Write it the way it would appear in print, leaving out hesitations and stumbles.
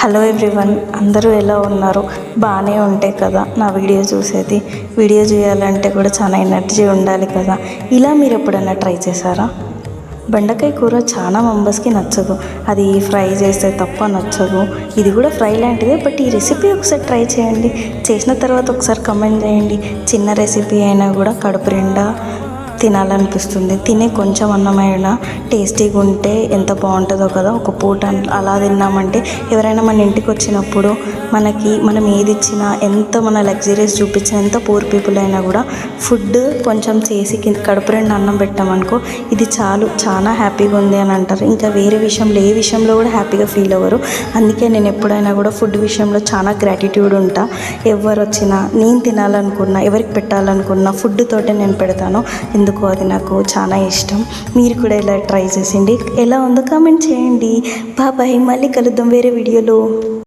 Hello everyone, అందరూ ఎలా ఉన్నారు? బాగానే ఉంటాయి కదా నా వీడియో చూసేది. వీడియో చేయాలంటే కూడా చాలా ఎనర్జీ ఉండాలి కదా. ఇలా మీరు ఎప్పుడైనా ట్రై చేశారా? బెండకాయ కూర చాలా మెంబర్స్కి నచ్చదు, అది ఫ్రై చేస్తే తప్ప నచ్చదు. ఇది కూడా ఫ్రై లాంటిదే, బట్ ఈ రెసిపీ ఒకసారి ట్రై చేయండి. చేసిన తర్వాత ఒకసారి కమెంట్ చేయండి. చిన్న రెసిపీ అయినా కూడా కడుపు నిండా తినాలనిపిస్తుంది. తినే కొంచెం అన్నమైనా టేస్టీగా ఉంటే ఎంత బాగుంటుందో కదా. ఒక పూట అలా తిన్నామంటే ఎవరైనా మన ఇంటికి వచ్చినప్పుడు మనం ఏది ఇచ్చినా, ఎంత మన లగ్జరీస్ చూపించినా, ఎంత పూర్ పీపుల్ అయినా కూడా ఫుడ్ కొంచెం చేసి కడుపు రెండు అన్నం పెట్టామనుకో, ఇది చాలు, చాలా హ్యాపీగా ఉంది అని అంటారు. ఇంకా వేరే విషయంలో ఏ విషయంలో కూడా హ్యాపీగా ఫీల్ అవ్వరు. అందుకే నేను ఎప్పుడైనా కూడా ఫుడ్ విషయంలో చాలా గ్రాటిట్యూడ్ ఉంటా. ఎవరు వచ్చినా, నేను తినాలనుకున్నా, ఎవరికి పెట్టాలనుకున్నా ఫుడ్ తోటే నేను పెడతాను. ఎందుకో అది నాకు చాలా ఇష్టం. మీరు కూడా ఇలా ట్రై చేసిండి. ఎలా ఉందో కామెంట్ చేయండి. బాయ్, మళ్ళీ కలుద్దాం వేరే వీడియోలో.